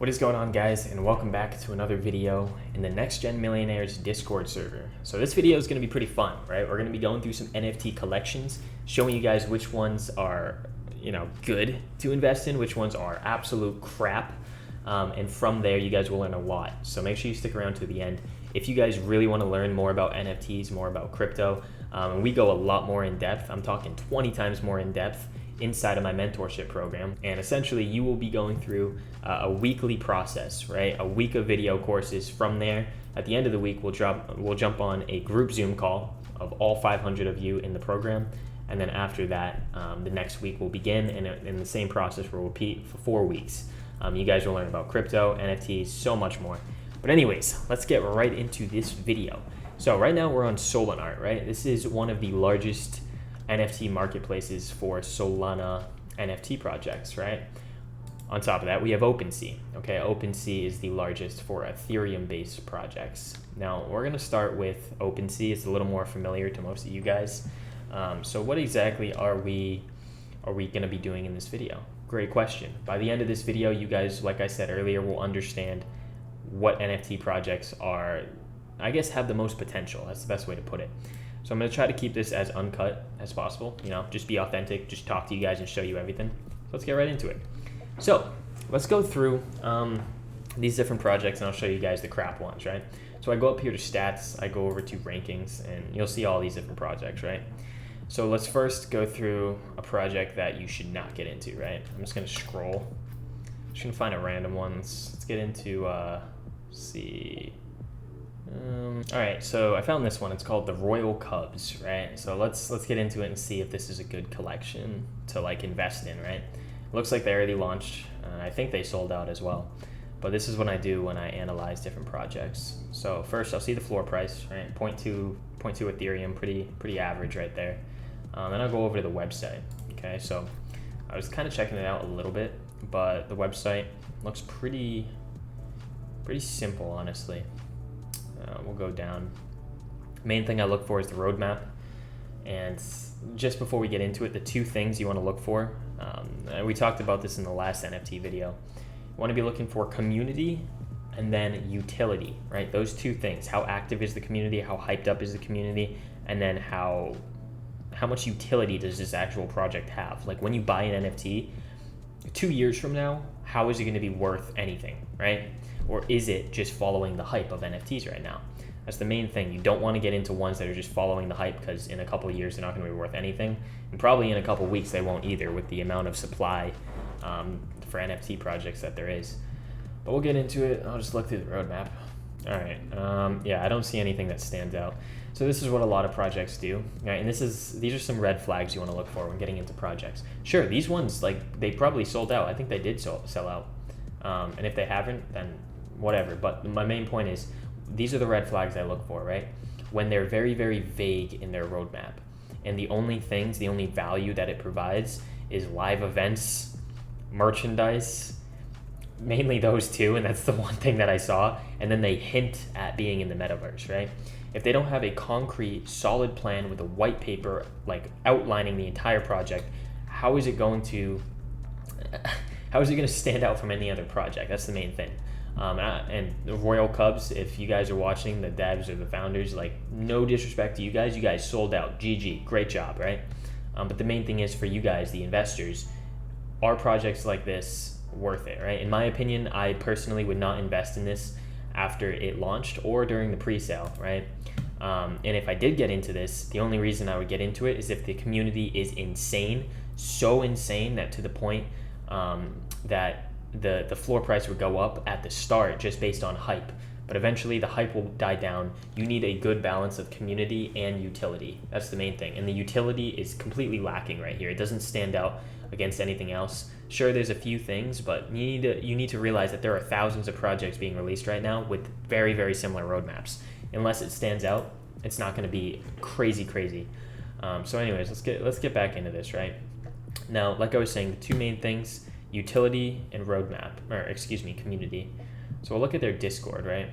What is going on, guys, and welcome back to another video in the Next Gen Millionaires Discord server. So this video is going to be pretty fun, right? We're going to be going through some NFT collections, showing you guys which ones are, good to invest in, which ones are absolute crap, and from there you guys will learn a lot. So make sure you stick around to the end. If you guys really want to learn more about NFTs, more about crypto, and we go a lot more in depth, I'm talking 20 times more in depth inside of my mentorship program. And essentially you will be going through a weekly process, right? A week of video courses. From there, at the end of the week, we'll jump on a group Zoom call of all 500 of you in the program. And then after that, the next week will begin, and the same process will repeat for 4 weeks. You guys will learn about crypto, NFTs, so much more. But anyways, let's get right into this video. So right now we're on Solana, right? This is one of the largest NFT marketplaces for Solana NFT projects, right? On top of that, we have OpenSea. Okay, OpenSea is the largest for Ethereum-based projects. Now, we're going to start with OpenSea. It's a little more familiar to most of you guys. So what exactly are we going to be doing in this video? Great question. By the end of this video, you guys, like I said earlier, will understand what NFT projects are, I guess, have the most potential. That's the best way to put it. So I'm going to try to keep this as uncut as possible, just be authentic, just talk to you guys and show you everything. So let's get right into it. So let's go through these different projects, and I'll show you guys the crap ones, right? So I go up here to stats, I go over to rankings, and you'll see all these different projects, right? So let's first go through a project that you should not get into, right? I'm just going to scroll. Just going to find a random one. Let's get into, see. All right, so I found this one. It's called the Royal Cubs, right? So let's get into it and see if this is a good collection to invest in, right? Looks like they already launched. I think they sold out as well. But this is what I do when I analyze different projects. So first, I'll see the floor price, right? 0.2 Ethereum, pretty average right there. Then I'll go over to the website. Okay, so I was kind of checking it out a little bit, but the website looks pretty simple, honestly. We'll go down. Main thing I look for is the roadmap. And just before we get into it, the two things you want to look for, we talked about this in the last NFT video. You want to be looking for community and then utility, right? Those two things. How active is the community? How hyped up is the community? And then how much utility does this actual project have? Like when you buy an NFT, 2 years from now, how is it going to be worth anything, right? Or is it just following the hype of NFTs right now? That's the main thing. You don't want to get into ones that are just following the hype, because in a couple of years they're not going to be worth anything, and probably in a couple of weeks they won't either, with the amount of supply for NFT projects that there is. But we'll get into it. I'll just look through the roadmap. All right. Yeah, I don't see anything that stands out. So this is what a lot of projects do, right? And these are some red flags you want to look for when getting into projects. Sure, these ones, they probably sold out. I think they did sell out. And if they haven't, then whatever. But my main point is, these are the red flags I look for, right? When they're very, very vague in their roadmap, and the only value that it provides is live events, merchandise, mainly those two, and that's the one thing that I saw, and then they hint at being in the metaverse, right? If they don't have a concrete, solid plan with a white paper, outlining the entire project, how is it going to stand out from any other project? That's the main thing. And the Royal Cubs, if you guys are watching, the devs or the founders, no disrespect to you guys sold out. GG, great job, right? But the main thing is, for you guys, the investors, are projects like this worth it, right? In my opinion, I personally would not invest in this after it launched or during the pre-sale, right? And if I did get into this, the only reason I would get into it is if the community is insane, so insane that to the point that the floor price would go up at the start just based on hype. But eventually the hype will die down. You need a good balance of community and utility. That's the main thing. And the utility is completely lacking right here. It doesn't stand out against anything else. Sure, there's a few things, but you need to realize that there are thousands of projects being released right now with very, very similar roadmaps. Unless it stands out, it's not going to be crazy. So anyways, let's get back into this, right? Now, like I was saying, the two main things, utility and roadmap, community. So we'll look at their Discord, right?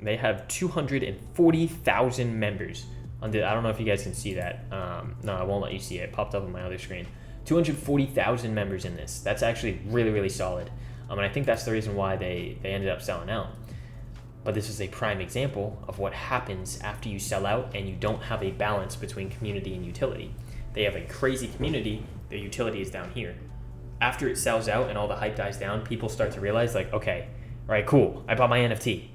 They have 240,000 members. I don't know if you guys can see that. No, I won't let you see it. It popped up on my other screen. 240,000 members in this. That's actually really, really solid. And I think that's the reason why they ended up selling out. But this is a prime example of what happens after you sell out and you don't have a balance between community and utility. They have a crazy community, their utility is down here. After it sells out and all the hype dies down, people start to realize, like, okay, all right, cool, I bought my NFT.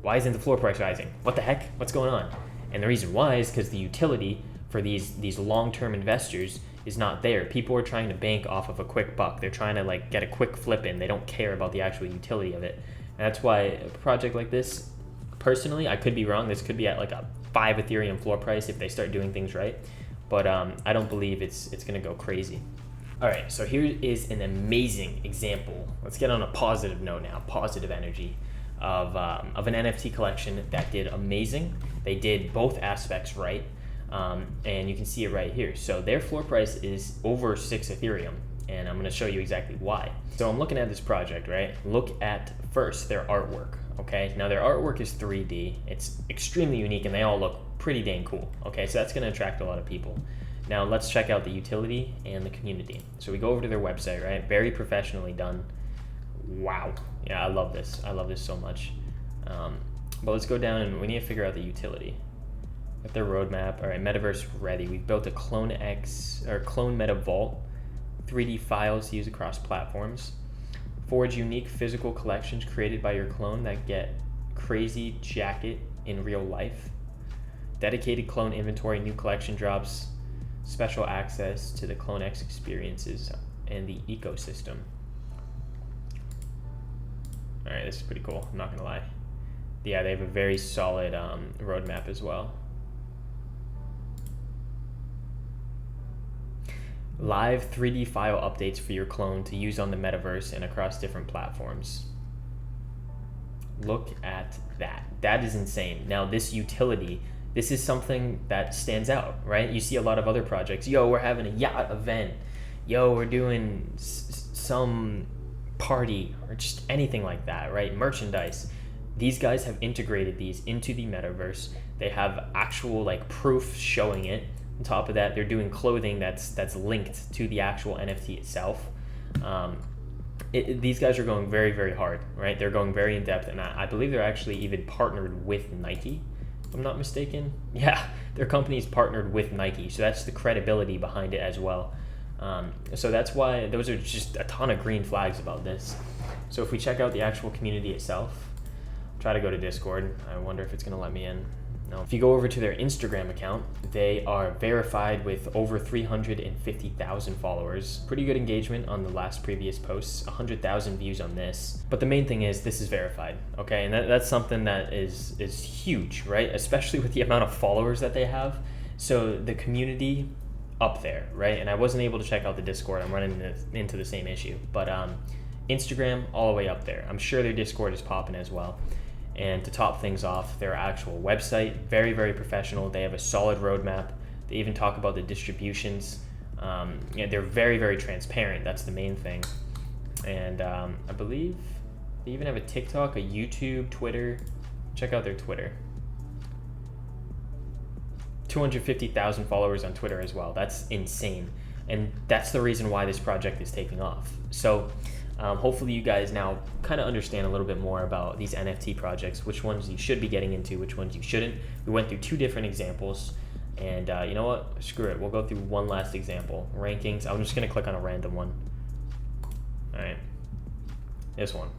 Why isn't the floor price rising? What the heck? What's going on? And the reason why is because the utility for these long-term investors is not there. People are trying to bank off of a quick buck. They're trying to like get a quick flip in. They don't care about the actual utility of it. And that's why a project like this, personally, I could be wrong. This could be at like a 5 Ethereum floor price if they start doing things right. But I don't believe it's going to go crazy. All right, so here is an amazing example. Let's get on a positive note now, positive energy of an NFT collection that did amazing. They did both aspects right, and you can see it right here. So their floor price is over 6 Ethereum, and I'm going to show you exactly why. So I'm looking at this project, right? Look at first their artwork, okay? Now their artwork is 3D. It's extremely unique, and they all look pretty dang cool, okay? So that's going to attract a lot of people. Now let's check out the utility and the community. So we go over to their website, right? Very professionally done. Wow. Yeah, I love this. I love this so much. But let's go down and we need to figure out the utility. At their roadmap, all right, metaverse ready. We've built a clone meta vault, 3D files to use across platforms. Forge unique physical collections created by your clone that get crazy jacket in real life. Dedicated clone inventory, new collection drops, special access to the Clone X experiences and the ecosystem. All right, this is pretty cool. I'm not gonna lie. Yeah, they have a very solid roadmap as well. Live 3D file updates for your clone to use on the metaverse and across different platforms. Look at that. That is insane. Now this utility, this is something that stands out, right? You see a lot of other projects. Yo, we're having a yacht event. Yo, we're doing some party or just anything like that, right? Merchandise. These guys have integrated these into the metaverse. They have actual like proof showing it. On top of that, they're doing clothing that's linked to the actual NFT itself. These guys are going very, very hard, right? They're going very in depth, and I believe they're actually even partnered with Nike, if I'm not mistaken. Yeah, their company's partnered with Nike, so that's the credibility behind it as well. So that's why those are just a ton of green flags about this. So if we check out the actual community itself, try to go to Discord. I wonder if it's going to let me in. No. If you go over to their Instagram account, they are verified with over 350,000 followers. Pretty good engagement on the last previous posts, 100,000 views on this. But the main thing is this is verified, okay? And that's something that is huge, right? Especially with the amount of followers that they have. So the community up there, right? And I wasn't able to check out the Discord. I'm running into the same issue. But Instagram, all the way up there. I'm sure their Discord is popping as well. And to top things off, their actual website, very, very professional. They have a solid roadmap. They even talk about the distributions. They're very, very transparent. That's the main thing. And I believe they even have a TikTok, a YouTube, Twitter. Check out their Twitter. 250,000 followers on Twitter as well. That's insane. And that's the reason why this project is taking off. So hopefully you guys now kind of understand a little bit more about these NFT projects, which ones you should be getting into, which ones you shouldn't. We went through 2 different examples, and you know what? Screw it. We'll go through one last example. Rankings. I'm just going to click on a random one. All right. This one.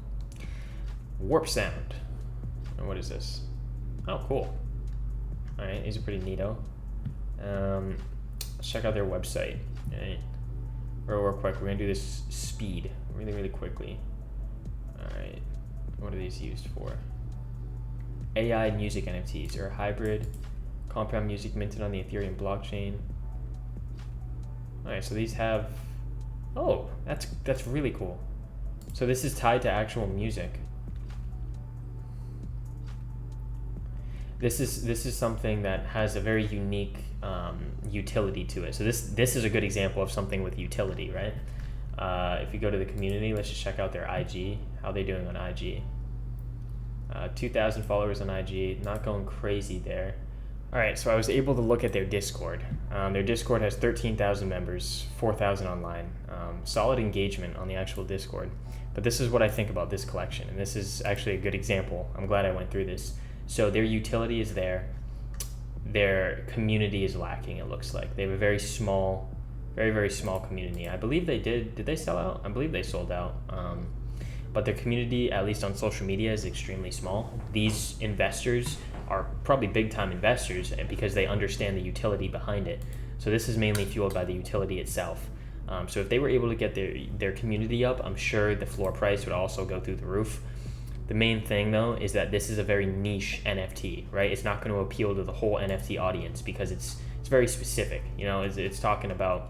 Warp Sound. And what is this? Oh, cool. All right. These are pretty neato. Let's check out their website. All right. Real quick, we're gonna do this speed really, really quickly. All right, what are these used for? AI music NFTs or hybrid compound music minted on the Ethereum blockchain. All right, so these have, oh, that's really cool. So this is tied to actual music. This is something that has a very unique utility to it. So this is a good example of something with utility, right? If you go to the community, let's just check out their IG. How are they doing on IG? 2,000 followers on IG, not going crazy there. All right, so I was able to look at their Discord. Their Discord has 13,000 members, 4,000 online. Solid engagement on the actual Discord. But this is what I think about this collection, and this is actually a good example. I'm glad I went through this. So their utility is there. Their community is lacking, it looks like. They have a very small, very small community. I believe they did they sell out? I believe they sold out. But their community, at least on social media, is extremely small. These investors are probably big-time investors because they understand the utility behind it. So this is mainly fueled by the utility itself. So if they were able to get their community up, I'm sure the floor price would also go through the roof. The main thing, though, is that this is a very niche NFT, right? It's not going to appeal to the whole NFT audience because it's very specific. You know, it's talking about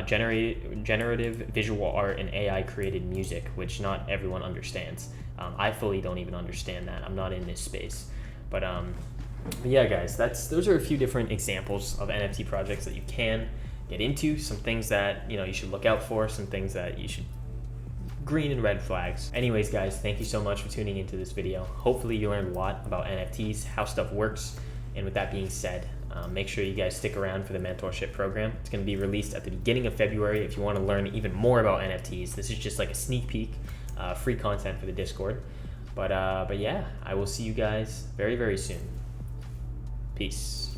generative visual art and AI-created music, which not everyone understands. I fully don't even understand that. I'm not in this space. But yeah, guys, those are a few different examples of NFT projects that you can get into. Some things that you should look out for. Some things that you should green and red flags. Anyways, guys, thank you so much for tuning into this video. Hopefully you learned a lot about NFTs, how stuff works. And with that being said, make sure you guys stick around for the mentorship program. It's going to be released at the beginning of February. If you want to learn even more about NFTs, this is just like a sneak peek, free content for the Discord. But yeah, I will see you guys very soon. Peace.